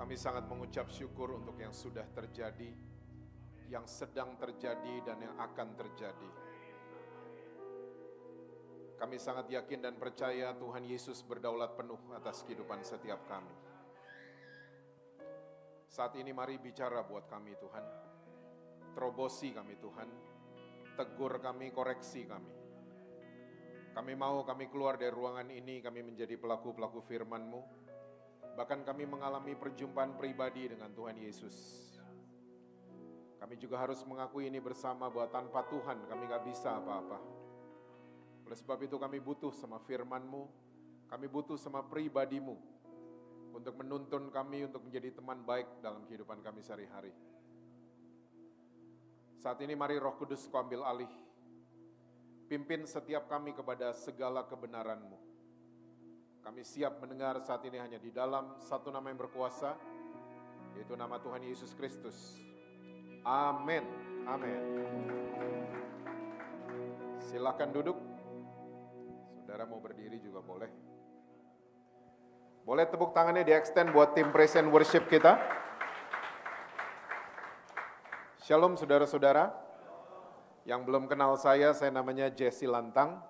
Kami sangat mengucap syukur untuk yang sudah terjadi, yang sedang terjadi, dan yang akan terjadi. Kami sangat yakin dan percaya Tuhan Yesus berdaulat penuh atas kehidupan setiap kami. Saat ini mari bicara buat kami Tuhan. Terobosi kami Tuhan. Tegur kami, koreksi kami. Kami mau kami keluar dari ruangan ini, kami menjadi pelaku-pelaku firman-Mu. Bahkan kami mengalami perjumpaan pribadi dengan Tuhan Yesus. Kami juga harus mengakui ini bersama bahwa tanpa Tuhan kami gak bisa apa-apa. Oleh sebab itu kami butuh sama firman-Mu, kami butuh sama pribadi-Mu untuk menuntun kami untuk menjadi teman baik dalam kehidupan kami sehari-hari. Saat ini mari Roh Kudus Kau ambil alih. Pimpin setiap kami kepada segala kebenaran-Mu. Kami siap mendengar saat ini hanya di dalam satu nama yang berkuasa, yaitu nama Tuhan Yesus Kristus. Amin. Amin. Silakan duduk. Saudara mau berdiri juga boleh. Boleh tepuk tangannya di extend buat tim praise and worship kita. Shalom saudara-saudara. Yang belum kenal saya namanya Jesse Lantang.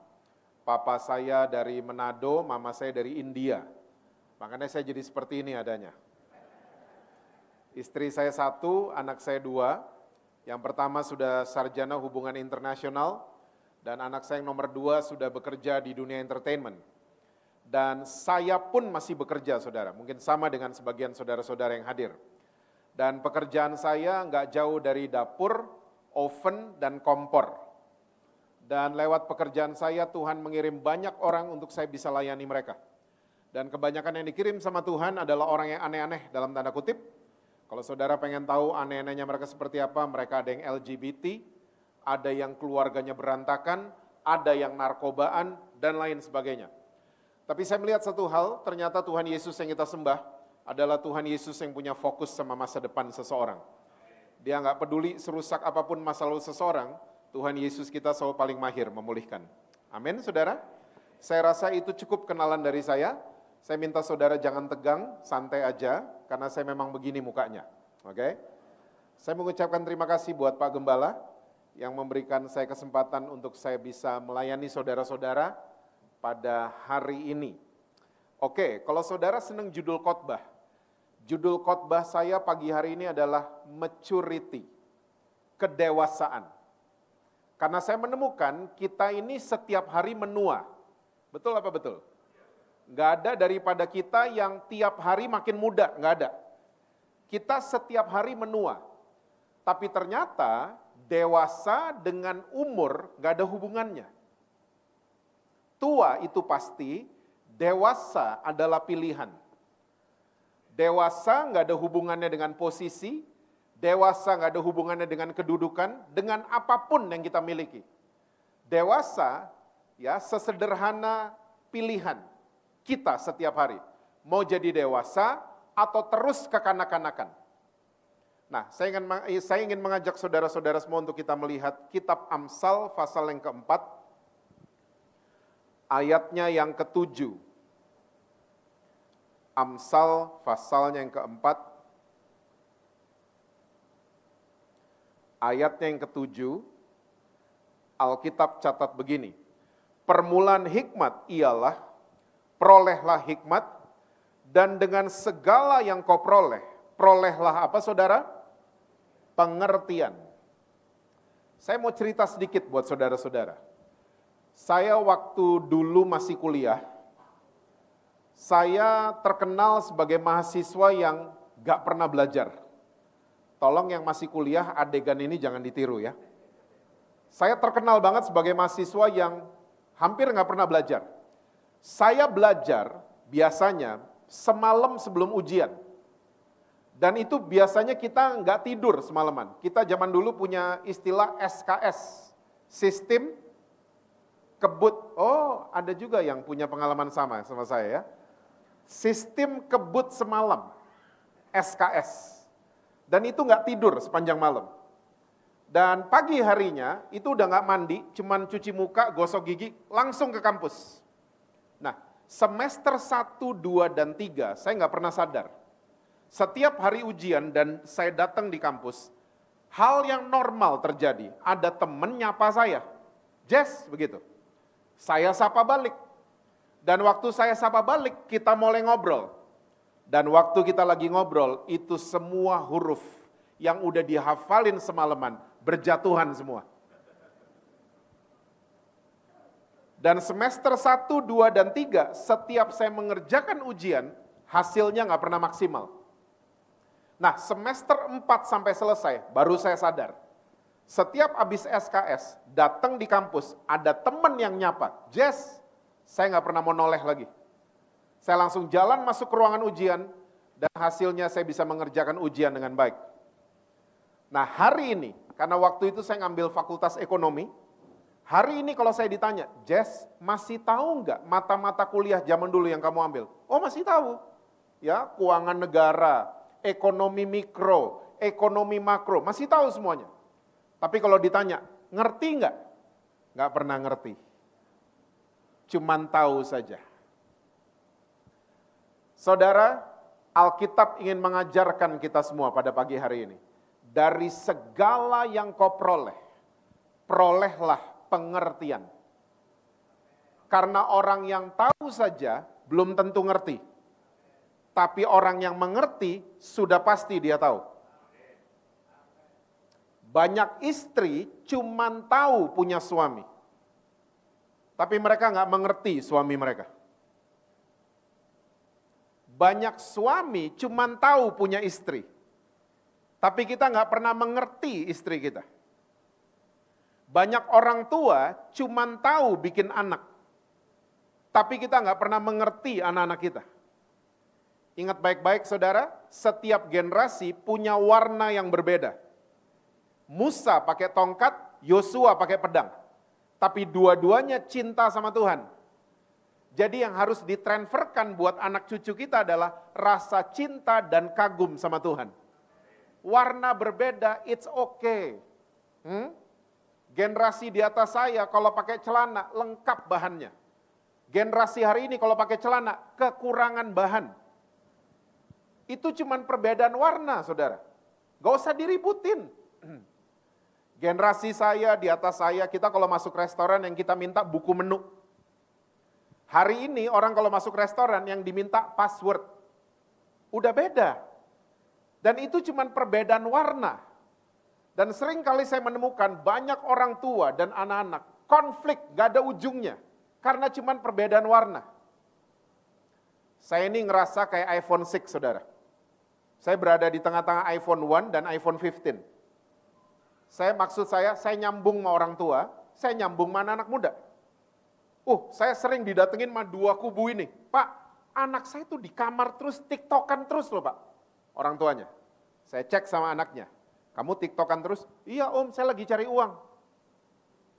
Papa saya dari Manado, mama saya dari India. Makanya saya jadi seperti ini adanya. Istri saya 1, anak saya 2. Yang pertama sudah sarjana hubungan internasional. Dan anak saya yang nomor 2 sudah bekerja di dunia entertainment. Dan saya pun masih bekerja saudara. Mungkin sama dengan sebagian saudara-saudara yang hadir. Dan pekerjaan saya nggak jauh dari dapur, oven, dan kompor. Dan lewat pekerjaan saya, Tuhan mengirim banyak orang untuk saya bisa layani mereka. Dan kebanyakan yang dikirim sama Tuhan adalah orang yang aneh-aneh dalam tanda kutip. Kalau saudara pengen tahu aneh-anehnya mereka seperti apa, mereka ada yang LGBT, ada yang keluarganya berantakan, ada yang narkobaan, dan lain sebagainya. Tapi saya melihat satu hal, ternyata Tuhan Yesus yang kita sembah adalah Tuhan Yesus yang punya fokus sama masa depan seseorang. Dia nggak peduli serusak apapun masa lalu seseorang, Tuhan Yesus kita selalu paling mahir memulihkan. Amin, saudara. Saya rasa itu cukup kenalan dari saya. Saya minta saudara jangan tegang, santai aja, karena saya memang begini mukanya. Oke? Saya mengucapkan terima kasih buat Pak Gembala yang memberikan saya kesempatan untuk saya bisa melayani saudara-saudara pada hari ini. Oke, kalau saudara senang judul khotbah saya pagi hari ini adalah maturity, kedewasaan. Karena saya menemukan kita ini setiap hari menua. Betul apa betul? Nggak ada daripada kita yang tiap hari makin muda, nggak ada. Kita setiap hari menua. Tapi ternyata dewasa dengan umur nggak ada hubungannya. Tua itu pasti, dewasa adalah pilihan. Dewasa nggak ada hubungannya dengan posisi, dewasa nggak ada hubungannya dengan kedudukan, dengan apapun yang kita miliki. Dewasa, ya sesederhana pilihan kita setiap hari. Mau jadi dewasa atau terus kekanak-kanakan. Nah, saya ingin mengajak saudara-saudara semua untuk kita melihat kitab Amsal pasal yang keempat, ayatnya yang ke-7. Amsal pasalnya yang keempat, ayatnya yang ke-7, Alkitab catat begini, permulaan hikmat ialah, perolehlah hikmat, dan dengan segala yang kau peroleh, perolehlah apa saudara? Pengertian. Saya mau cerita sedikit buat saudara-saudara. Saya waktu dulu masih kuliah, saya terkenal sebagai mahasiswa yang gak pernah belajar. Tolong yang masih kuliah, adegan ini jangan ditiru ya. Saya terkenal banget sebagai mahasiswa yang hampir nggak pernah belajar. Saya belajar biasanya semalam sebelum ujian. Dan itu biasanya kita nggak tidur semalaman. Kita zaman dulu punya istilah SKS, sistem kebut. Oh, ada juga yang punya pengalaman sama saya ya. Sistem kebut semalam, SKS. Dan itu nggak tidur sepanjang malam. Dan pagi harinya itu udah nggak mandi, cuman cuci muka, gosok gigi, langsung ke kampus. Nah, semester 1, 2, dan 3 saya nggak pernah sadar. Setiap hari ujian dan saya datang di kampus, hal yang normal terjadi. Ada temen nyapa saya, Jess, begitu. Saya sapa balik. Dan waktu saya sapa balik, kita mulai ngobrol. Dan waktu kita lagi ngobrol, itu semua huruf yang udah dihafalin semalaman, berjatuhan semua. Dan semester 1, 2, dan 3, setiap saya mengerjakan ujian, hasilnya nggak pernah maksimal. Nah, semester 4 sampai selesai, baru saya sadar. Setiap habis SKS, datang di kampus, ada teman yang nyapa, Jess, saya nggak pernah mau noleh lagi. Saya langsung jalan masuk ke ruangan ujian, dan hasilnya saya bisa mengerjakan ujian dengan baik. Nah, hari ini, karena waktu itu saya ngambil fakultas ekonomi, hari ini kalau saya ditanya, Jess, masih tahu nggak mata-mata kuliah zaman dulu yang kamu ambil? Oh, masih tahu. Ya, keuangan negara, ekonomi mikro, ekonomi makro, masih tahu semuanya. Tapi kalau ditanya, ngerti nggak? Nggak pernah ngerti. Cuman tahu saja. Saudara, Alkitab ingin mengajarkan kita semua pada pagi hari ini. Dari segala yang kau peroleh, perolehlah pengertian. Karena orang yang tahu saja belum tentu ngerti. Tapi orang yang mengerti sudah pasti dia tahu. Banyak istri cuman tahu punya suami. Tapi mereka nggak mengerti suami mereka. Banyak suami cuman tahu punya istri. Tapi kita nggak pernah mengerti istri kita. Banyak orang tua cuman tahu bikin anak. Tapi kita nggak pernah mengerti anak-anak kita. Ingat baik-baik saudara, setiap generasi punya warna yang berbeda. Musa pakai tongkat, Yosua pakai pedang. Tapi dua-duanya cinta sama Tuhan. Jadi yang harus ditransferkan buat anak cucu kita adalah rasa cinta dan kagum sama Tuhan. Warna berbeda, it's okay. Generasi di atas saya kalau pakai celana lengkap bahannya. Generasi hari ini kalau pakai celana kekurangan bahan. Itu cuma perbedaan warna, saudara. Gak usah diributin. Generasi saya, di atas saya, kita kalau masuk restoran yang kita minta buku menu. Hari ini orang kalau masuk restoran yang diminta password. Udah beda. Dan itu cuma perbedaan warna. Dan sering kali saya menemukan banyak orang tua dan anak-anak konflik, gak ada ujungnya. Karena cuma perbedaan warna. Saya ini ngerasa kayak iPhone 6, saudara. Saya berada di tengah-tengah iPhone 1 dan iPhone 15. Maksud saya nyambung sama orang tua, saya nyambung sama anak muda. Saya sering didatengin sama dua kubu ini. Pak, anak saya tuh di kamar terus, tiktokan terus loh Pak. Orang tuanya. Saya cek sama anaknya. Kamu tiktokan terus? Iya om, saya lagi cari uang.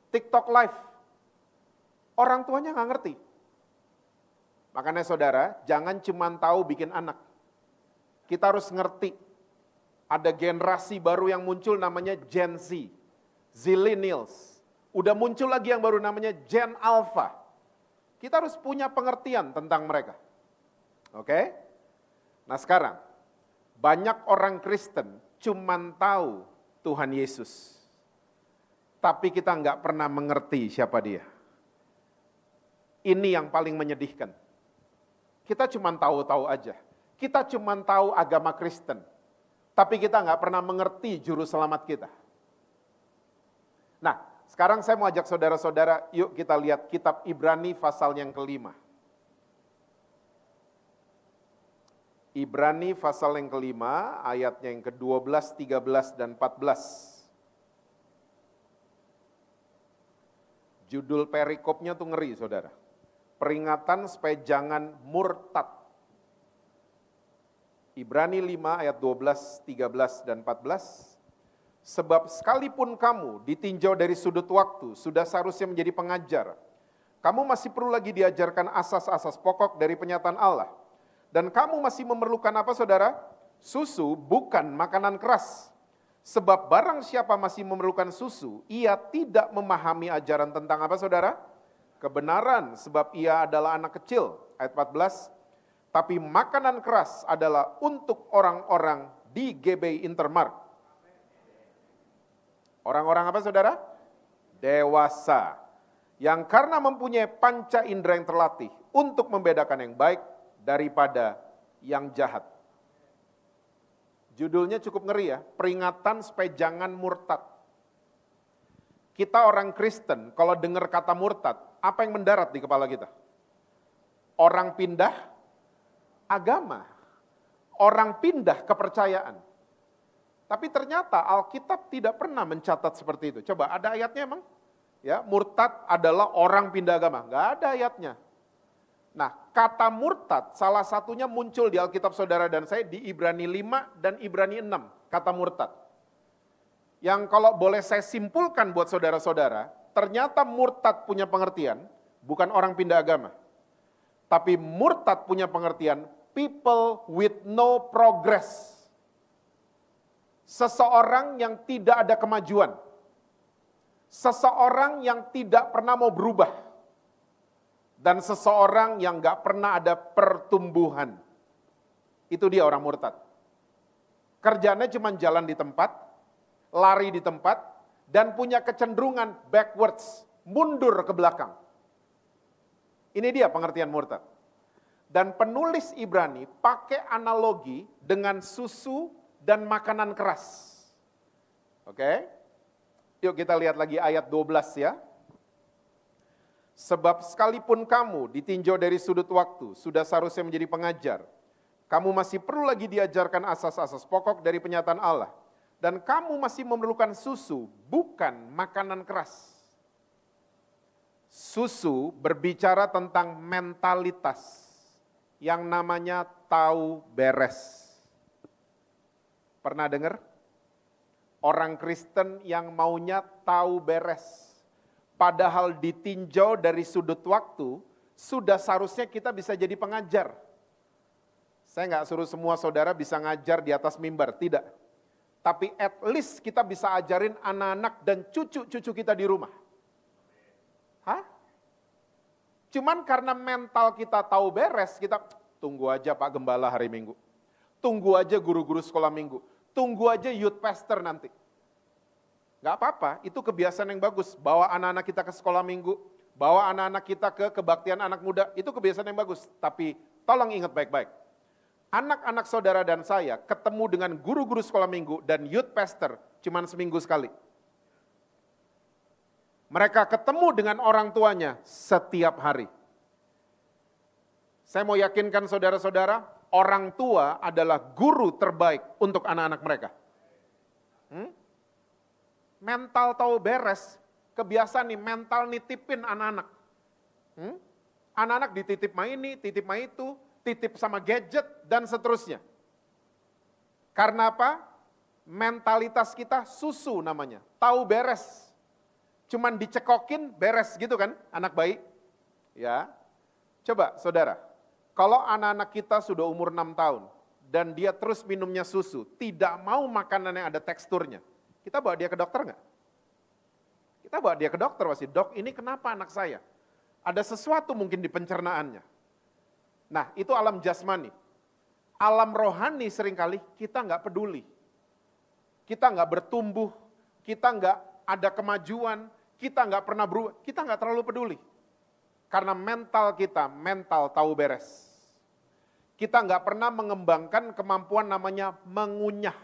TikTok live. Orang tuanya nggak ngerti. Makanya saudara, jangan cuma tahu bikin anak. Kita harus ngerti, ada generasi baru yang muncul namanya Gen Z, Zillennials. Udah muncul lagi yang baru namanya Gen Alpha. Kita harus punya pengertian tentang mereka. Oke? Nah sekarang, banyak orang Kristen cuman tahu Tuhan Yesus. Tapi kita nggak pernah mengerti siapa dia. Ini yang paling menyedihkan. Kita cuman tahu-tahu aja. Kita cuma tahu agama Kristen, tapi kita nggak pernah mengerti juru selamat kita. Nah, sekarang saya mau ajak saudara-saudara, yuk kita lihat kitab Ibrani pasal yang kelima. Ibrani pasal yang kelima, ayatnya yang ke-12, 13, dan 14. Judul perikopnya tuh ngeri, saudara. Peringatan supaya jangan murtad. Ibrani 5 ayat 12, 13, dan 14. Sebab sekalipun kamu ditinjau dari sudut waktu, sudah seharusnya menjadi pengajar. Kamu masih perlu lagi diajarkan asas-asas pokok dari penyataan Allah. Dan kamu masih memerlukan apa saudara? Susu, bukan makanan keras. Sebab barang siapa masih memerlukan susu, ia tidak memahami ajaran tentang apa saudara? Kebenaran, sebab ia adalah anak kecil. Ayat 14. Tapi makanan keras adalah untuk orang-orang di GBI Intermart. Orang-orang apa saudara? Dewasa. Yang karena mempunyai panca indera yang terlatih untuk membedakan yang baik daripada yang jahat. Judulnya cukup ngeri ya, peringatan supaya jangan murtad. Kita orang Kristen, kalau dengar kata murtad, apa yang mendarat di kepala kita? Orang pindah agama, orang pindah kepercayaan. Tapi ternyata Alkitab tidak pernah mencatat seperti itu. Coba ada ayatnya emang? Ya, murtad adalah orang pindah agama. Enggak ada ayatnya. Nah, kata murtad salah satunya muncul di Alkitab saudara dan saya di Ibrani 5 dan Ibrani 6, kata murtad. Yang kalau boleh saya simpulkan buat saudara-saudara, ternyata murtad punya pengertian bukan orang pindah agama. Tapi murtad punya pengertian people with no progress. Seseorang yang tidak ada kemajuan. Seseorang yang tidak pernah mau berubah. Dan seseorang yang gak pernah ada pertumbuhan. Itu dia orang murtad. Kerjanya cuma jalan di tempat, lari di tempat, dan punya kecenderungan backwards, mundur ke belakang. Ini dia pengertian murtad. Dan penulis Ibrani pakai analogi dengan susu dan makanan keras. Oke? Yuk kita lihat lagi ayat 12 ya. Sebab sekalipun kamu ditinjau dari sudut waktu, sudah seharusnya menjadi pengajar. Kamu masih perlu lagi diajarkan asas-asas pokok dari penyataan Allah. Dan kamu masih memerlukan susu, bukan makanan keras. Susu berbicara tentang mentalitas yang namanya tahu beres. Pernah dengar? Orang Kristen yang maunya tahu beres. Padahal ditinjau dari sudut waktu, sudah seharusnya kita bisa jadi pengajar. Saya nggak suruh semua saudara bisa ngajar di atas mimbar, tidak. Tapi at least kita bisa ajarin anak-anak dan cucu-cucu kita di rumah. Hah? Cuman karena mental kita tahu beres, kita tunggu aja Pak Gembala hari Minggu. Tunggu aja guru-guru sekolah Minggu. Tunggu aja youth pastor nanti. Gak apa-apa, itu kebiasaan yang bagus. Bawa anak-anak kita ke sekolah Minggu, bawa anak-anak kita ke kebaktian anak muda, itu kebiasaan yang bagus. Tapi tolong ingat baik-baik. Anak-anak saudara dan saya ketemu dengan guru-guru sekolah Minggu dan youth pastor cuman seminggu sekali. Mereka ketemu dengan orang tuanya setiap hari. Saya mau yakinkan saudara-saudara, orang tua adalah guru terbaik untuk anak-anak mereka. Mental tahu beres, kebiasaan nih mental nitipin anak-anak. Anak-anak dititip mah ini, titip mah itu, titip sama gadget, dan seterusnya. Karena apa? Mentalitas kita susu namanya, tahu beres. Cuman dicekokin beres gitu kan, anak bayi. Ya, coba saudara, kalau anak-anak kita sudah umur 6 tahun, dan dia terus minumnya susu, tidak mau makanan yang ada teksturnya, kita bawa dia ke dokter nggak? Kita bawa dia ke dokter pasti, dok ini kenapa anak saya? Ada sesuatu mungkin di pencernaannya. Nah itu alam jasmani. Alam rohani seringkali kita nggak peduli. Kita nggak bertumbuh, kita nggak ada kemajuan, kita nggak pernah berubah, kita nggak terlalu peduli. Karena mental kita, mental tahu beres. Kita nggak pernah mengembangkan kemampuan namanya mengunyah.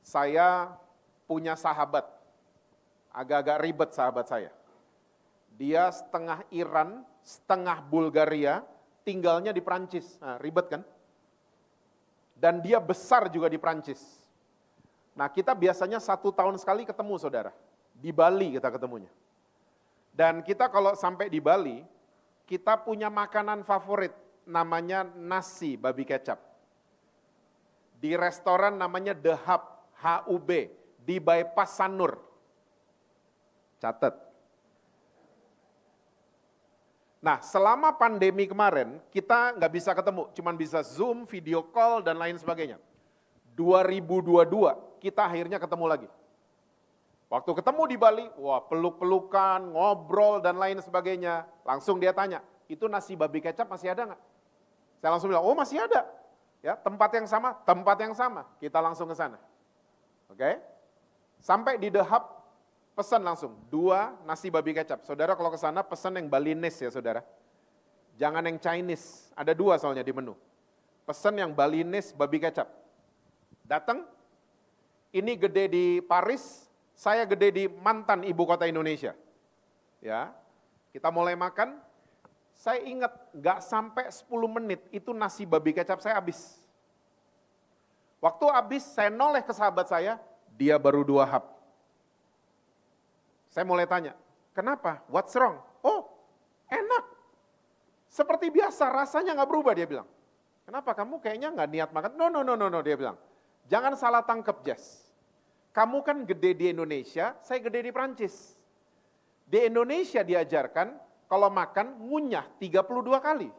Saya punya sahabat, agak-agak ribet sahabat saya. Dia setengah Iran, setengah Bulgaria, tinggalnya di Prancis. Nah, ribet kan? Dan dia besar juga di Prancis. Nah kita biasanya 1 tahun sekali ketemu saudara. Di Bali kita ketemunya. Dan kita kalau sampai di Bali, kita punya makanan favorit, namanya nasi babi kecap. Di restoran namanya The Hub, HUB, di Bypass Sanur. Catat. Nah, selama pandemi kemarin, kita nggak bisa ketemu, cuman bisa Zoom, video call, dan lain sebagainya. 2022, kita akhirnya ketemu lagi. Waktu ketemu di Bali, wah peluk-pelukan, ngobrol, dan lain sebagainya. Langsung dia tanya, itu nasi babi kecap masih ada nggak? Saya langsung bilang, oh masih ada. Ya, tempat yang sama, kita langsung ke sana. Oke? Sampai di The Hub, pesan langsung, 2 nasi babi kecap. Saudara kalau ke sana pesan yang Balinese ya saudara. Jangan yang Chinese, ada 2 soalnya di menu. Pesan yang Balinese babi kecap. Datang, ini gede di Paris, saya gede di mantan ibu kota Indonesia. Ya, kita mulai makan, saya ingat nggak sampai 10 menit itu nasi babi kecap saya habis. Waktu habis saya noleh ke sahabat saya, dia baru 2 hap. Saya mulai tanya, kenapa? What's wrong? Oh, enak. Seperti biasa, rasanya nggak berubah, dia bilang. Kenapa? Kamu kayaknya nggak niat makan? No, dia bilang. Jangan salah tangkep, Jess. Kamu kan gede di Indonesia, saya gede di Prancis. Di Indonesia diajarkan, kalau makan ngunyah 32 kali.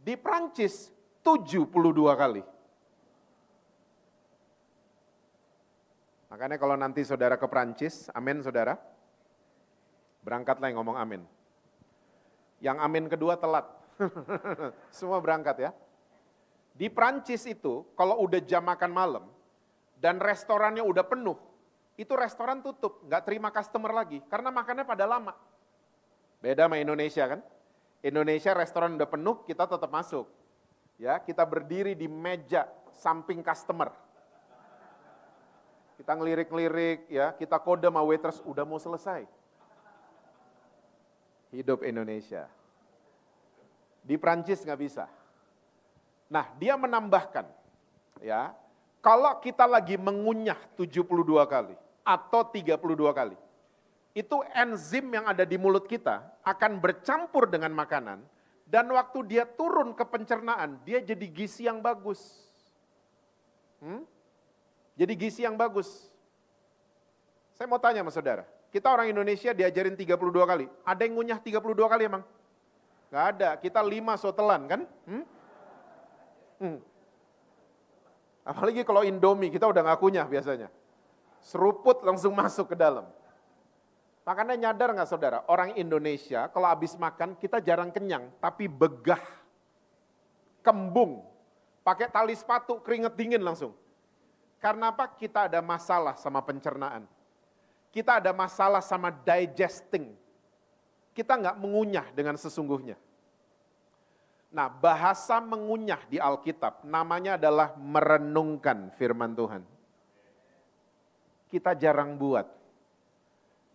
Di Prancis 72 kali. Makanya kalau nanti saudara ke Prancis, amin saudara, berangkatlah yang ngomong amin. Yang amin kedua telat. Semua berangkat ya. Di Prancis itu, kalau udah jam makan malam, dan restorannya udah penuh, itu restoran tutup, nggak terima customer lagi, karena makannya pada lama. Beda sama Indonesia kan? Indonesia restoran udah penuh, kita tetap masuk. Ya, kita berdiri di meja samping customer. Kita ngelirik-ngelirik, ya, kita kode sama waitress, udah mau selesai. Hidup Indonesia. Di Prancis nggak bisa. Nah, dia menambahkan, ya, kalau kita lagi mengunyah 72 kali atau 32 kali, itu enzim yang ada di mulut kita akan bercampur dengan makanan, dan waktu dia turun ke pencernaan, dia jadi gizi yang bagus. Jadi gizi yang bagus. Saya mau tanya sama saudara, kita orang Indonesia diajarin 32 kali, ada yang ngunyah 32 kali emang? Nggak ada, kita 5 sotelan kan? Apalagi kalau Indomie, kita udah nggak kunyah biasanya. Seruput langsung masuk ke dalam. Makanya nyadar nggak saudara, orang Indonesia kalau habis makan kita jarang kenyang, tapi begah, kembung, pakai tali sepatu, keringet dingin langsung. Karena apa? Kita ada masalah sama pencernaan. Kita ada masalah sama digesting. Kita nggak mengunyah dengan sesungguhnya. Nah, bahasa mengunyah di Alkitab namanya adalah merenungkan firman Tuhan. Kita jarang buat.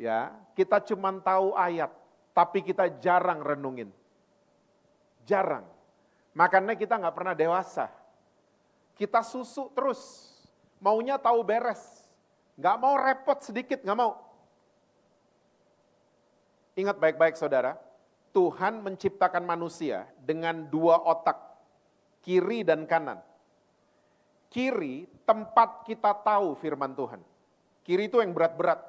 Ya, kita cuma tahu ayat, tapi kita jarang renungin. Jarang. Makanya kita nggak pernah dewasa. Kita susu terus. Maunya tahu beres. Nggak mau repot sedikit, nggak mau. Ingat baik-baik saudara, Tuhan menciptakan manusia dengan 2 otak, kiri dan kanan. Kiri tempat kita tahu firman Tuhan. Kiri itu yang berat-berat,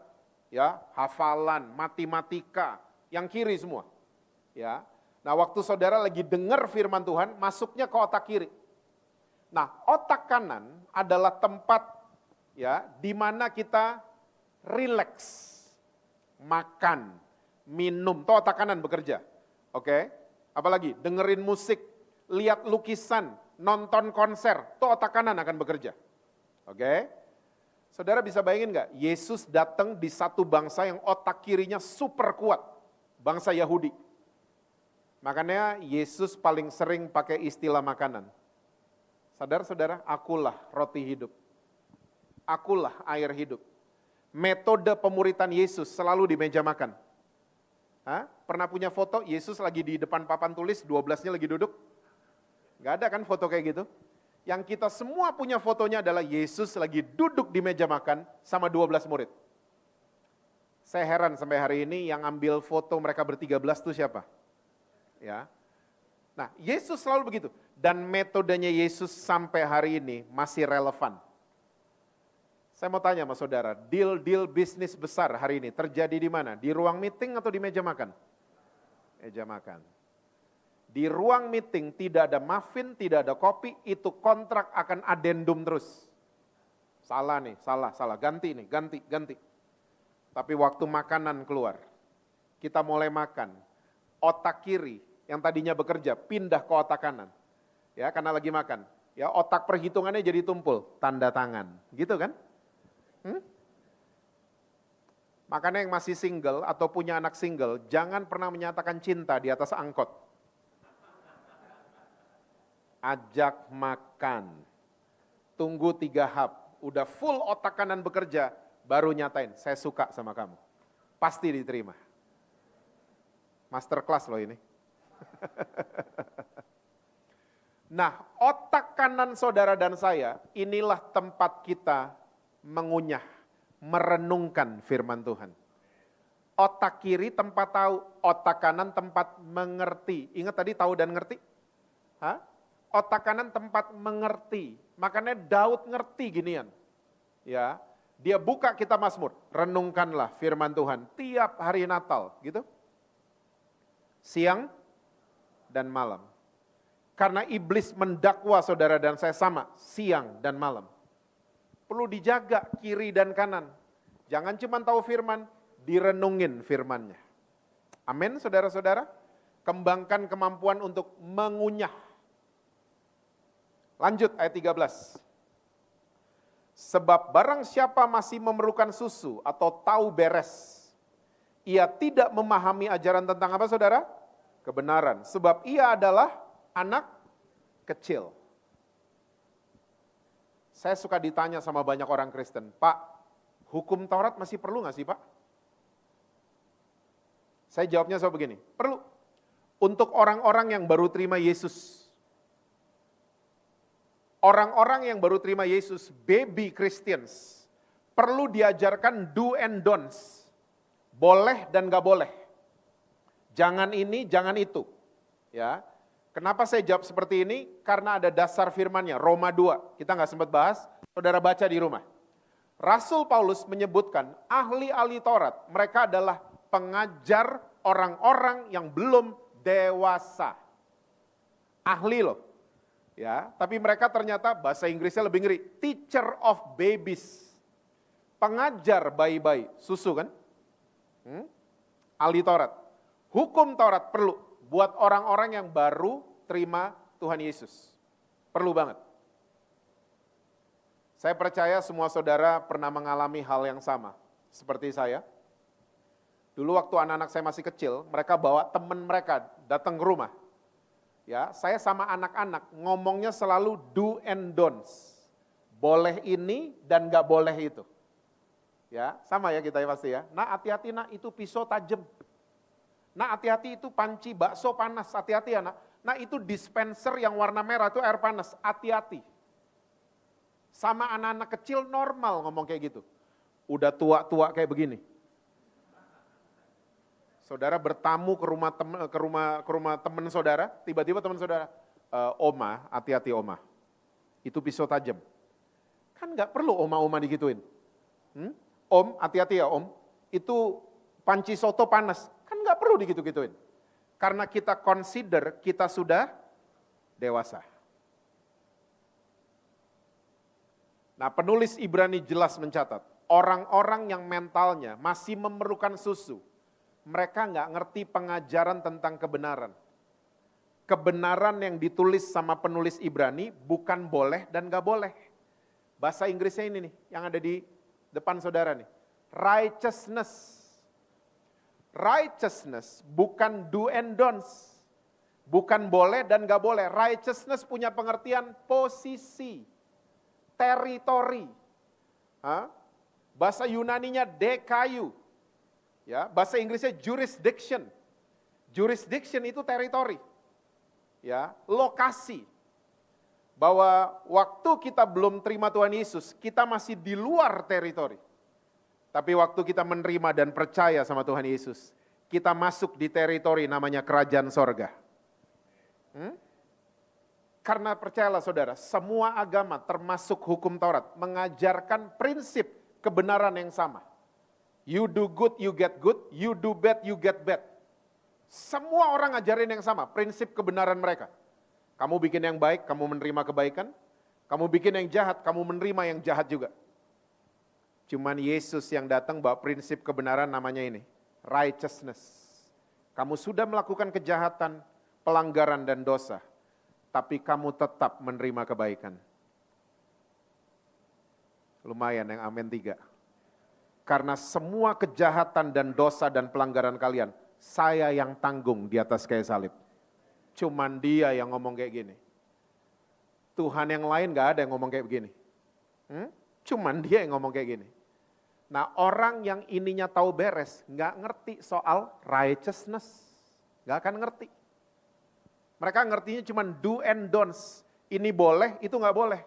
ya, hafalan, matematika, yang kiri semua. Ya. Nah, waktu saudara lagi dengar firman Tuhan, masuknya ke otak kiri. Nah, otak kanan adalah tempat ya di mana kita rileks, makan, minum, itu otak kanan bekerja. Oke? Apalagi dengerin musik, lihat lukisan, nonton konser, itu otak kanan akan bekerja. Oke? Saudara bisa bayangin nggak? Yesus datang di satu bangsa yang otak kirinya super kuat, bangsa Yahudi. Makanya Yesus paling sering pakai istilah makanan. Sadar saudara, akulah roti hidup. Akulah air hidup. Metode pemuritan Yesus selalu di meja makan. Hah? Pernah punya foto Yesus lagi di depan papan tulis, 12-nya lagi duduk? Gak ada kan foto kayak gitu? Yang kita semua punya fotonya adalah Yesus lagi duduk di meja makan sama 12 murid. Saya heran sampai hari ini yang ambil foto mereka ber-13 itu siapa? Ya. Nah, Yesus selalu begitu. Dan metodenya Yesus sampai hari ini masih relevan. Saya mau tanya sama saudara, deal bisnis besar hari ini terjadi di mana? Di ruang meeting atau di meja makan? Meja makan. Di ruang meeting tidak ada muffin, tidak ada kopi, itu kontrak akan adendum terus. Salah nih, salah, ganti nih, ganti. Tapi waktu makanan keluar, kita mulai makan, otak kiri yang tadinya bekerja pindah ke otak kanan. Ya, karena lagi makan. Ya, otak perhitungannya jadi tumpul, tanda tangan. Gitu kan? Makanya yang masih single atau punya anak single, jangan pernah menyatakan cinta di atas angkot. Ajak makan. Tunggu 3 hap, udah full otak kanan bekerja, baru nyatain, saya suka sama kamu. Pasti diterima. Masterclass loh ini. Nah, otak kanan saudara dan saya, inilah tempat kita mengunyah, merenungkan firman Tuhan. Otak kiri tempat tahu, otak kanan tempat mengerti. Ingat tadi tahu dan ngerti? Hah? Otak kanan tempat mengerti. Makanya Daud ngerti ginian. Ya, dia buka kitab Mazmur, renungkanlah firman Tuhan tiap hari Natal, gitu. Siang dan malam. Karena iblis mendakwa saudara dan saya sama, siang dan malam. Perlu dijaga kiri dan kanan. Jangan cuma tahu firman, direnungin firmannya. Amin, saudara-saudara. Kembangkan kemampuan untuk mengunyah. Lanjut ayat 13. Sebab barang siapa masih memerlukan susu atau tahu beres, ia tidak memahami ajaran tentang apa saudara? Kebenaran. Sebab ia adalah anak kecil. Saya suka ditanya sama banyak orang Kristen, Pak, hukum Taurat masih perlu nggak sih Pak? Saya jawabnya begini, perlu. Untuk orang-orang yang baru terima Yesus. Orang-orang yang baru terima Yesus, baby Christians, perlu diajarkan do and don'ts. Boleh dan gak boleh. Jangan ini, jangan itu. Ya. Kenapa saya jawab seperti ini? Karena ada dasar firmannya, Roma 2. Kita nggak sempat bahas, saudara baca di rumah. Rasul Paulus menyebutkan ahli-ahli Taurat, mereka adalah pengajar orang-orang yang belum dewasa. Ahli loh. Ya, tapi mereka ternyata bahasa Inggrisnya lebih ngeri, teacher of babies. Pengajar bayi-bayi, susu kan? Ahli Taurat. Hukum Taurat perlu. Buat orang-orang yang baru terima Tuhan Yesus. Perlu banget. Saya percaya semua saudara pernah mengalami hal yang sama. Seperti saya. Dulu waktu anak-anak saya masih kecil, mereka bawa teman mereka datang ke rumah. Ya, saya sama anak-anak ngomongnya selalu do and don'ts. Boleh ini dan gak boleh itu. Ya, sama ya kita ya pasti ya. Nah, hati-hati nak, itu pisau tajam. Nah, hati-hati itu panci bakso panas, hati-hati ya nak. Nah, itu dispenser yang warna merah itu air panas, hati-hati. Sama anak-anak kecil normal ngomong kayak gitu. Udah tua-tua kayak begini. Saudara bertamu ke rumah teman saudara, tiba-tiba teman saudara, Oma, hati-hati Oma. Itu pisau tajam. Kan nggak perlu Oma-oma digituin. Om, hati-hati ya Om. Itu panci soto panas. Kan nggak perlu digitu-gituin. Karena kita consider kita sudah dewasa. Nah, penulis Ibrani jelas mencatat, orang-orang yang mentalnya masih memerlukan susu, mereka nggak ngerti pengajaran tentang kebenaran. Kebenaran yang ditulis sama penulis Ibrani bukan boleh dan nggak boleh. Bahasa Inggrisnya ini nih, yang ada di depan saudara nih. Righteousness. Righteousness bukan do and don'ts. Bukan boleh dan gak boleh. Righteousness punya pengertian posisi, teritori. Bahasa Yunaninya dekayu. Ya, bahasa Inggrisnya jurisdiction. Jurisdiction itu teritori. Ya, lokasi. Bahwa waktu kita belum terima Tuhan Yesus, kita masih di luar teritori. Tapi waktu kita menerima dan percaya sama Tuhan Yesus, kita masuk di teritori namanya kerajaan sorga. Karena percayalah saudara, semua agama termasuk hukum Taurat mengajarkan prinsip kebenaran yang sama. You do good, you get good. You do bad, you get bad. Semua orang ngajarin yang sama, prinsip kebenaran mereka. Kamu bikin yang baik, kamu menerima kebaikan. Kamu bikin yang jahat, kamu menerima yang jahat juga. Cuman Yesus yang datang bawa prinsip kebenaran namanya ini, righteousness. Kamu sudah melakukan kejahatan, pelanggaran dan dosa, tapi kamu tetap menerima kebaikan. Lumayan yang amin 3. Karena semua kejahatan dan dosa dan pelanggaran kalian, saya yang tanggung di atas kayu salib. Cuman dia yang ngomong kayak gini. Tuhan yang lain gak ada yang ngomong kayak begini. Cuman dia yang ngomong kayak gini. Nah, orang yang ininya tahu beres, gak ngerti soal righteousness. Gak akan ngerti. Mereka ngertinya cuman do and don'ts. Ini boleh, itu gak boleh.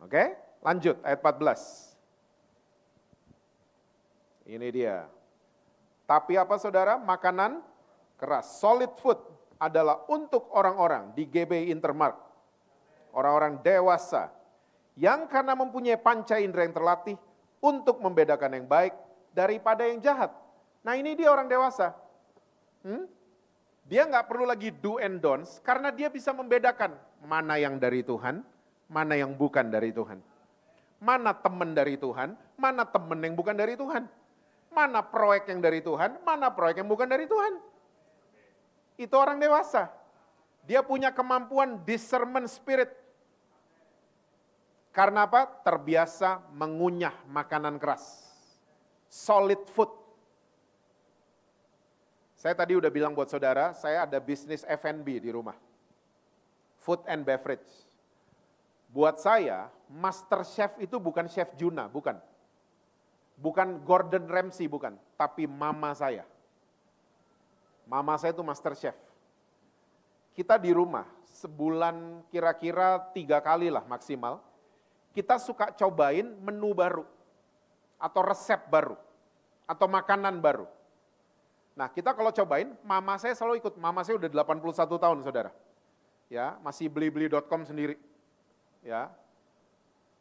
Oke, lanjut ayat 14. Ini dia. Tapi apa saudara? Makanan keras, solid food adalah untuk orang-orang di GBI Intermark. Orang-orang dewasa yang karena mempunyai panca indera yang terlatih untuk membedakan yang baik daripada yang jahat. Nah ini dia orang dewasa. Dia nggak perlu lagi do and don'ts karena dia bisa membedakan mana yang dari Tuhan, mana yang bukan dari Tuhan. Mana teman dari Tuhan, mana teman yang bukan dari Tuhan. Mana proyek yang dari Tuhan, mana proyek yang bukan dari Tuhan. Itu orang dewasa. Dia punya kemampuan discernment spirit. Karena apa? Terbiasa mengunyah makanan keras. Solid food. Saya tadi udah bilang buat saudara, saya ada bisnis F&B di rumah. Food and beverage. Buat saya, master chef itu bukan Chef Juna, bukan. Bukan Gordon Ramsay, bukan. Tapi mama saya. Mama saya itu master chef. Kita di rumah, sebulan kira-kira 3 kali lah maksimal, kita suka cobain menu baru. Atau resep baru. Atau makanan baru. Nah kita kalau cobain, mama saya selalu ikut. Mama saya udah 81 tahun saudara. Ya, masih blibli.com sendiri. Ya.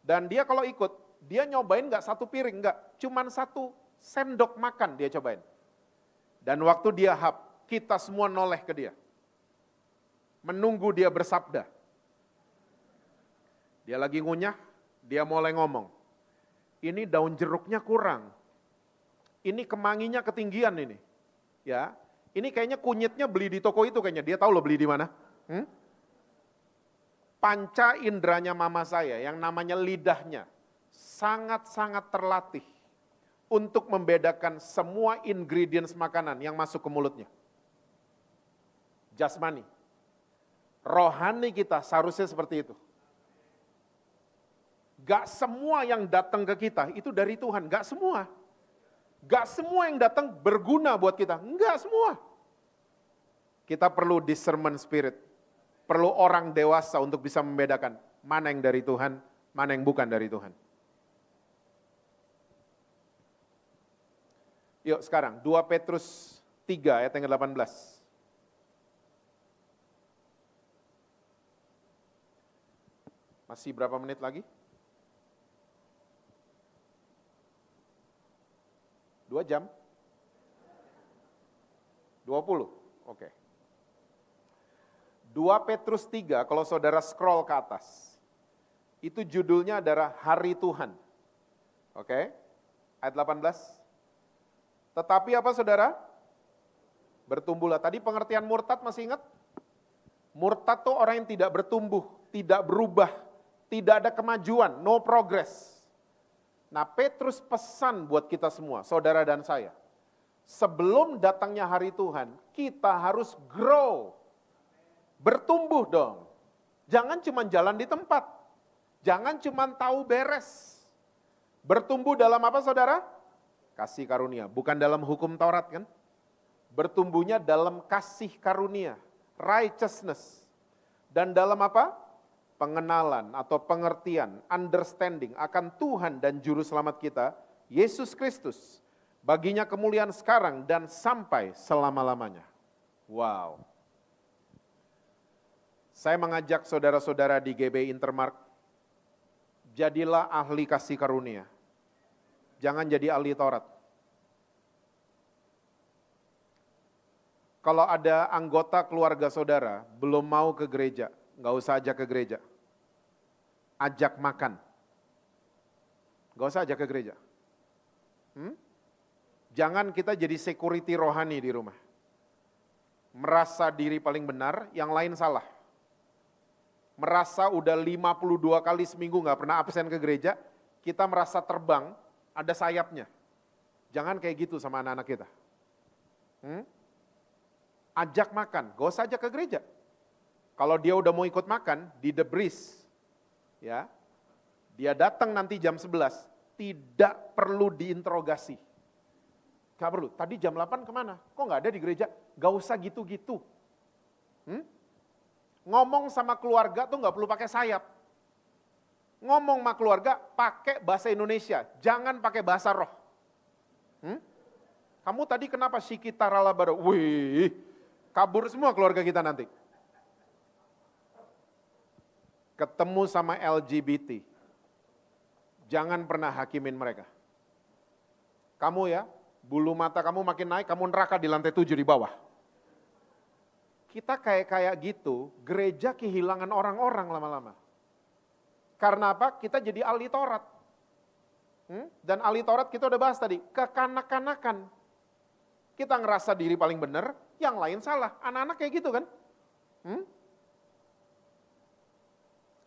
Dan dia kalau ikut, dia nyobain nggak 1 piring, nggak. Cuman 1 sendok makan dia cobain. Dan waktu dia hap, kita semua noleh ke dia. Menunggu dia bersabda. Dia lagi ngunyah, dia mulai ngomong. Ini daun jeruknya kurang. Ini kemanginya ketinggian ini. Ya, ini kayaknya kunyitnya beli di toko itu kayaknya. Dia tahu loh beli di mana. Panca inderanya mama saya yang namanya lidahnya sangat-sangat terlatih untuk membedakan semua ingredients makanan yang masuk ke mulutnya. Jasmani. Rohani kita seharusnya seperti itu. Gak semua yang datang ke kita itu dari Tuhan, gak semua. Gak semua yang datang berguna buat kita, enggak semua. Kita perlu discernment spirit. Perlu orang dewasa untuk bisa membedakan mana yang dari Tuhan, mana yang bukan dari Tuhan. Yuk sekarang, 2 Petrus 3 ayat yang ke-18. Masih berapa menit lagi? 2 jam? 20? Oke. 2 Petrus 3, kalau saudara scroll ke atas, itu judulnya adalah Hari Tuhan. Oke, ayat 18. Tetapi apa saudara? Bertumbuhlah. Tadi pengertian murtad masih ingat? Murtad itu orang yang tidak bertumbuh, tidak berubah, tidak ada kemajuan, no progress. Nah Petrus pesan buat kita semua, saudara dan saya. Sebelum datangnya hari Tuhan, kita harus grow. Bertumbuh dong. Jangan cuma jalan di tempat. Jangan cuma tahu beres. Bertumbuh dalam apa saudara? Kasih karunia. Bukan dalam hukum Taurat kan? Bertumbuhnya dalam kasih karunia. Righteousness. Dan dalam apa? Pengenalan atau pengertian, understanding akan Tuhan dan Juru Selamat kita, Yesus Kristus. Baginya kemuliaan sekarang dan sampai selama-lamanya. Wow. Saya mengajak saudara-saudara di GBI Intermark, jadilah ahli kasih karunia. Jangan jadi ahli Taurat. Kalau ada anggota keluarga saudara belum mau ke gereja, nggak usah ajak ke gereja. Ajak makan. Nggak usah ajak ke gereja. Jangan kita jadi security rohani di rumah. merasa diri paling benar, yang lain salah. Merasa udah 52 kali seminggu nggak pernah absen ke gereja, kita merasa terbang, ada sayapnya. Jangan kayak gitu sama anak-anak kita. Ajak makan, gak usah ajak ke gereja. Kalau dia udah mau ikut makan di The Breeze, ya, dia datang nanti jam 11, tidak perlu diinterogasi. Gak perlu, tadi jam 8 kemana? Kok gak ada di gereja? Gak usah gitu-gitu. Ngomong sama keluarga tuh gak perlu pakai sayap. Ngomong sama keluarga pakai bahasa Indonesia, jangan pakai bahasa roh. Kamu tadi kenapa Shikita Ralabaro? Wih, kabur semua keluarga kita nanti. Ketemu sama LGBT, jangan pernah hakimin mereka. Kamu ya, bulu mata kamu makin naik, kamu neraka di lantai 7 di bawah. Kita kayak gitu, gereja kehilangan orang-orang lama-lama. Karena apa? Kita jadi ahli Taurat. Dan ahli Taurat kita udah bahas tadi, kekanak-kanakan. Kita ngerasa diri paling benar, yang lain salah. Anak-anak kayak gitu kan?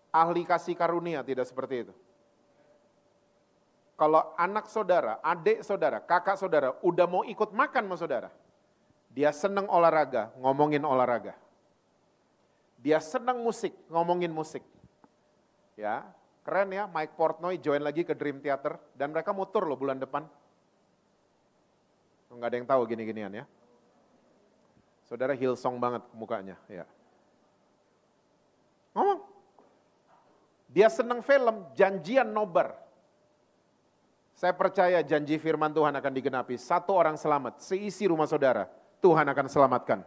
Ahli kasih karunia tidak seperti itu. Kalau anak saudara, adik saudara, kakak saudara udah mau ikut makan sama saudara, dia seneng olahraga, ngomongin olahraga. Dia seneng musik, ngomongin musik. Ya, keren ya, Mike Portnoy join lagi ke Dream Theater dan mereka mau tour loh bulan depan. Enggak ada yang tahu gini-ginian ya. Saudara Hillsong banget mukanya, ya. Ngomong. Dia senang film, janjian nobar. Saya percaya janji firman Tuhan akan digenapi. 1 orang selamat, seisi rumah saudara, Tuhan akan selamatkan.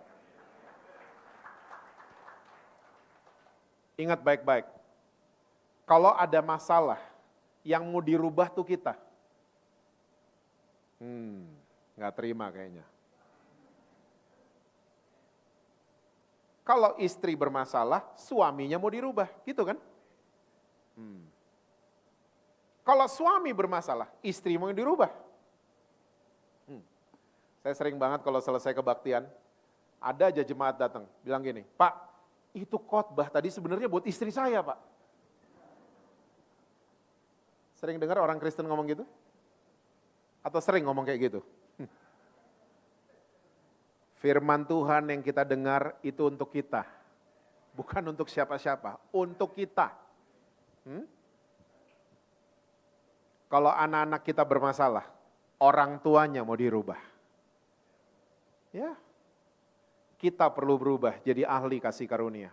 Ingat baik-baik, kalau ada masalah yang mau dirubah tuh kita. Nggak terima kayaknya. Kalau istri bermasalah, suaminya mau dirubah, gitu kan? Kalau suami bermasalah, istri mau dirubah. Saya sering banget kalau selesai kebaktian, ada aja jemaat datang, bilang gini, Pak, itu khotbah tadi sebenarnya buat istri saya, Pak. Sering dengar orang Kristen ngomong gitu? Atau sering ngomong kayak gitu? Firman Tuhan yang kita dengar itu untuk kita, bukan untuk siapa-siapa, untuk kita. Kalau anak-anak kita bermasalah, orang tuanya mau dirubah. Ya, kita perlu berubah jadi ahli kasih karunia.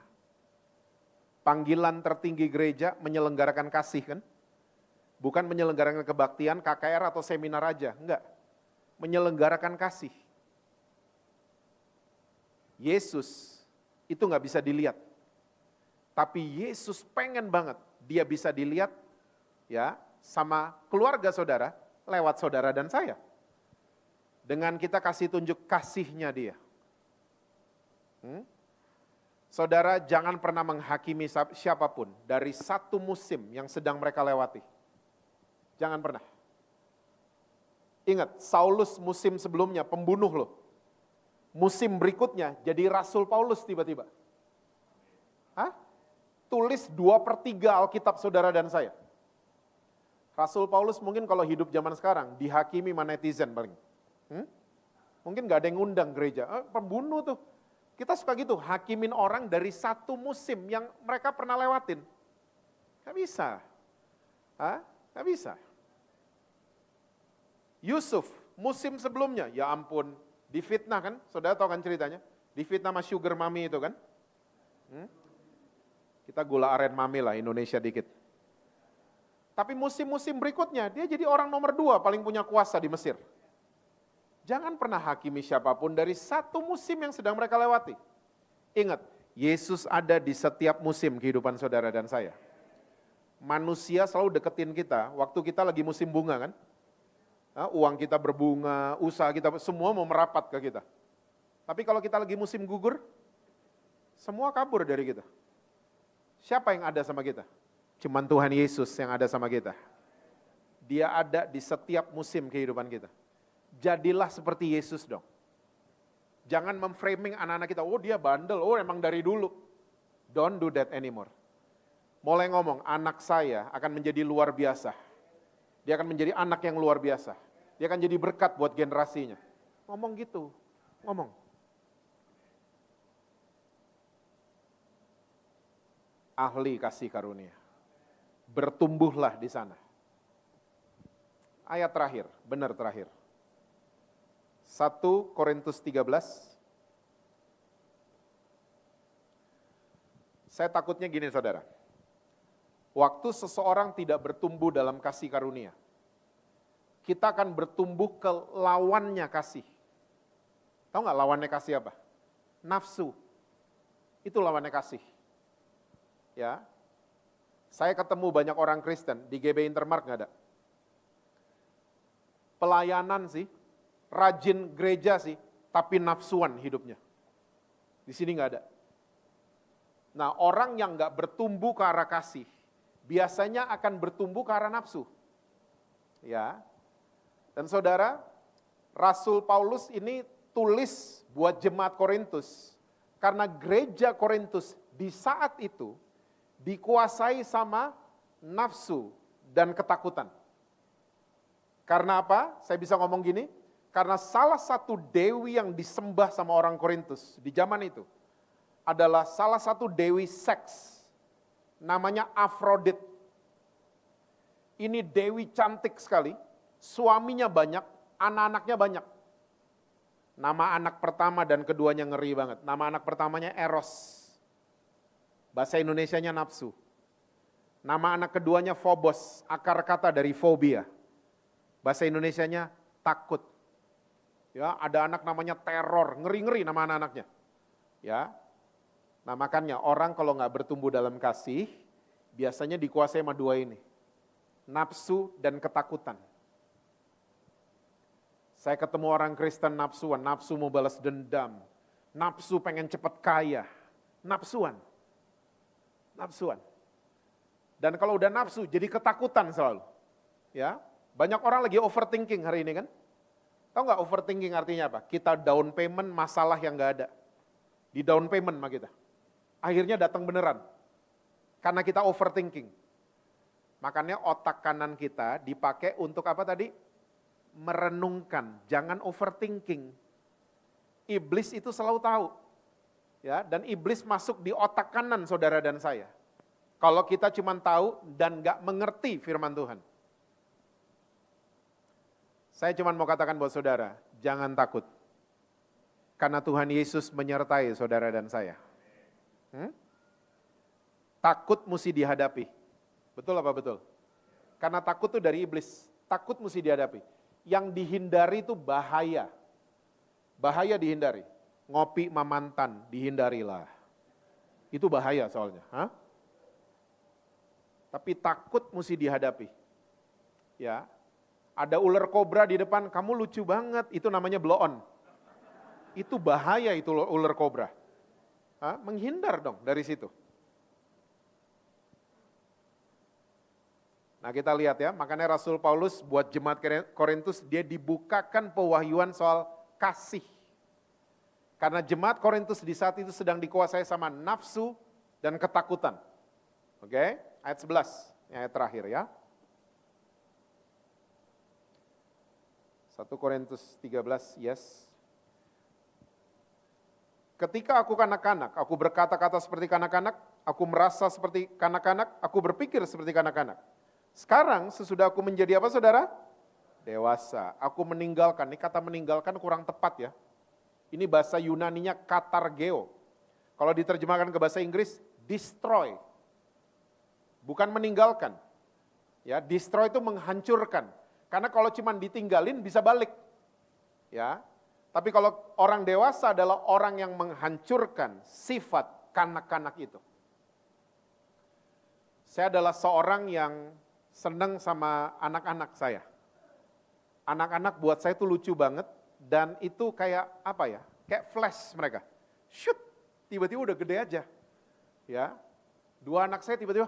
Panggilan tertinggi gereja menyelenggarakan kasih kan? Bukan menyelenggarakan kebaktian, KKR atau seminar aja, enggak. Menyelenggarakan kasih. Yesus itu enggak bisa dilihat. Tapi Yesus pengen banget dia bisa dilihat ya sama keluarga saudara lewat saudara dan saya. Dengan kita kasih tunjuk kasihnya dia. Saudara jangan pernah menghakimi siapapun dari satu musim yang sedang mereka lewati. Jangan pernah. Ingat, Saulus musim sebelumnya pembunuh loh. Musim berikutnya jadi Rasul Paulus tiba-tiba. Tulis 2/3 Alkitab saudara dan saya. Rasul Paulus mungkin kalau hidup zaman sekarang dihakimi sama netizen paling. Mungkin gak ada yang ngundang gereja, pembunuh tuh. Kita suka gitu, hakimin orang dari satu musim yang mereka pernah lewatin. Gak bisa. Gak bisa. Yusuf, musim sebelumnya, ya ampun, difitnah kan, saudara tahu kan ceritanya? Difitnah sama sugar mami itu kan? Kita gula aren mami lah, Indonesia dikit. Tapi musim-musim berikutnya, dia jadi orang nomor 2 paling punya kuasa di Mesir. Jangan pernah hakimi siapapun dari satu musim yang sedang mereka lewati. Ingat, Yesus ada di setiap musim kehidupan saudara dan saya. Manusia selalu deketin kita, waktu kita lagi musim bunga kan? Uang kita berbunga, usaha kita, semua mau merapat ke kita. Tapi kalau kita lagi musim gugur, semua kabur dari kita. Siapa yang ada sama kita? Cuman Tuhan Yesus yang ada sama kita. Dia ada di setiap musim kehidupan kita. Jadilah seperti Yesus dong. Jangan memframing anak-anak kita, oh dia bandel, oh emang dari dulu. Don't do that anymore. Mulai ngomong, anak saya akan menjadi luar biasa. Dia akan menjadi anak yang luar biasa. Dia akan jadi berkat buat generasinya. Ngomong gitu, ngomong. Ahli kasih karunia. Bertumbuhlah di sana. Ayat terakhir, benar terakhir. 1 Korintus 13. Saya takutnya gini saudara. Waktu seseorang tidak bertumbuh dalam kasih karunia, kita akan bertumbuh ke lawannya kasih. Tahu nggak lawannya kasih apa? Nafsu. Itu lawannya kasih. Ya, saya ketemu banyak orang Kristen di GB Intermark nggak ada. Pelayanan sih, rajin gereja sih, tapi nafsuan hidupnya. Di sini nggak ada. Nah, orang yang nggak bertumbuh ke arah kasih, biasanya akan bertumbuh ke arah nafsu. Ya, dan saudara, Rasul Paulus ini tulis buat jemaat Korintus, karena gereja Korintus di saat itu dikuasai sama nafsu dan ketakutan. Karena apa? Saya bisa ngomong gini, karena salah satu dewi yang disembah sama orang Korintus di zaman itu adalah salah satu dewi seks, namanya Afrodit. Ini dewi cantik sekali, suaminya banyak, anak-anaknya banyak. Nama anak pertama dan keduanya ngeri banget. Nama anak pertamanya Eros. Bahasa Indonesianya nafsu. Nama anak keduanya Phobos, akar kata dari fobia. Bahasa Indonesianya takut. Ya, ada anak namanya teror, ngeri-ngeri nama anak-anaknya. Ya. Nah, makanya orang kalau nggak bertumbuh dalam kasih, biasanya dikuasai sama dua ini. Nafsu dan ketakutan. Saya ketemu orang Kristen nafsuan, nafsu mau balas dendam, nafsu pengen cepat kaya, nafsuan. Nafsuan. Dan kalau udah nafsu jadi ketakutan selalu. Ya, banyak orang lagi overthinking hari ini kan? Tahu nggak overthinking artinya apa? Kita down payment masalah yang nggak ada. Di down payment sama kita. Akhirnya datang beneran. Karena kita overthinking. Makanya otak kanan kita dipakai untuk apa tadi? Merenungkan, jangan overthinking. Iblis itu selalu tahu. Ya, dan iblis masuk di otak kanan saudara dan saya. Kalau kita cuma tahu dan gak mengerti firman Tuhan. Saya cuma mau katakan buat saudara, jangan takut. Karena Tuhan Yesus menyertai saudara dan saya. Takut mesti dihadapi. Betul apa betul? Karena takut itu dari iblis. Takut mesti dihadapi. Yang dihindari itu bahaya. Bahaya dihindari. Ngopi sama mantan, dihindarilah. Itu bahaya soalnya. Tapi takut mesti dihadapi. Ya, ada ular kobra di depan, kamu lucu banget, itu namanya blow on. Itu bahaya itu ular kobra. Menghindar dong dari situ. Nah kita lihat ya, makanya Rasul Paulus buat jemaat Korintus, dia dibukakan pewahyuan soal kasih. Karena jemaat Korintus di saat itu sedang dikuasai sama nafsu dan ketakutan. Oke, ayat 11, ayat terakhir ya. 1 Korintus 13, yes. Ketika aku kanak-kanak, aku berkata-kata seperti kanak-kanak, aku merasa seperti kanak-kanak, aku berpikir seperti kanak-kanak. Sekarang sesudah aku menjadi apa saudara? Dewasa. Aku meninggalkan, ini kata meninggalkan kurang tepat ya. Ini bahasa Yunaninya katargeo. Kalau diterjemahkan ke bahasa Inggris, destroy. Bukan meninggalkan. Ya, destroy itu menghancurkan. Karena kalau cuma ditinggalin bisa balik. Ya. Tapi kalau orang dewasa adalah orang yang menghancurkan sifat kanak-kanak itu. Saya adalah seorang yang senang sama anak-anak saya. Anak-anak buat saya itu lucu banget. Dan itu kayak apa ya, kayak flash mereka. Shoot, tiba-tiba udah gede aja. Ya, dua anak saya tiba-tiba,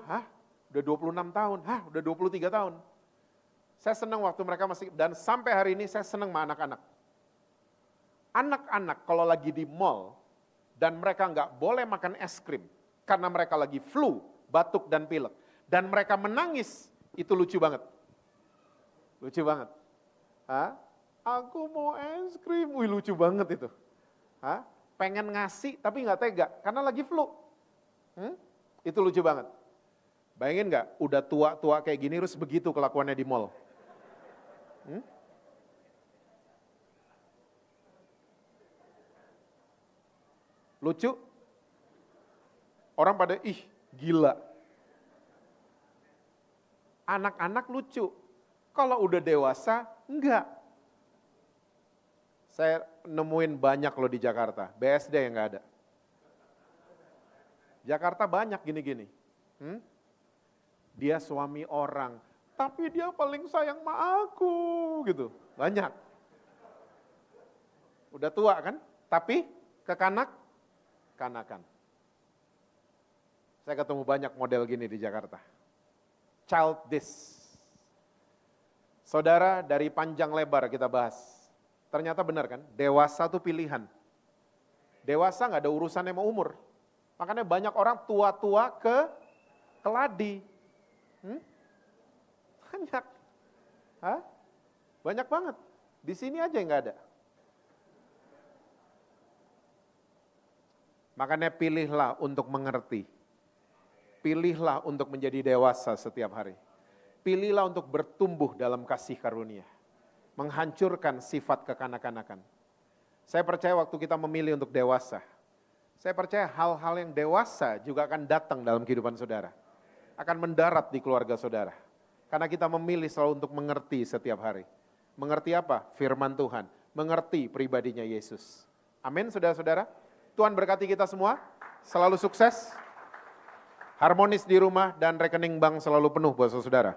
udah 26 tahun, udah 23 tahun. Saya senang waktu mereka masih, dan sampai hari ini saya senang sama anak-anak. Anak-anak kalau lagi di mall dan mereka nggak boleh makan es krim karena mereka lagi flu, batuk dan pilek, dan mereka menangis, itu lucu banget. Lucu banget. Hah? Aku mau es krim, wih lucu banget itu. Hah? Pengen ngasih tapi nggak tega karena lagi flu. Itu lucu banget. Bayangin nggak, udah tua-tua kayak gini terus begitu kelakuannya di mall. Lucu? Orang pada, ih gila. Anak-anak lucu. Kalau udah dewasa, enggak. Saya nemuin banyak loh di Jakarta, BSD yang enggak ada. Jakarta banyak gini-gini. Dia suami orang, tapi dia paling sayang sama aku, gitu. Banyak. Udah tua kan, tapi kekanak-kanakan. Saya ketemu banyak model gini di Jakarta. Childish. Saudara, dari panjang lebar kita bahas. Ternyata benar kan, dewasa itu pilihan. Dewasa nggak ada urusannya sama umur. Makanya banyak orang tua-tua ke keladi. Banyak. Hah? Banyak banget. Di sini aja yang nggak ada. Makanya pilihlah untuk mengerti. Pilihlah untuk menjadi dewasa setiap hari. Pilihlah untuk bertumbuh dalam kasih karunia. Menghancurkan sifat kekanak-kanakan. Saya percaya waktu kita memilih untuk dewasa, saya percaya hal-hal yang dewasa juga akan datang dalam kehidupan saudara. Akan mendarat di keluarga saudara. Karena kita memilih selalu untuk mengerti setiap hari. Mengerti apa? Firman Tuhan. Mengerti pribadinya Yesus. Amin saudara-saudara. Tuhan berkati kita semua. Selalu sukses. Harmonis di rumah dan rekening bank selalu penuh buat saudara.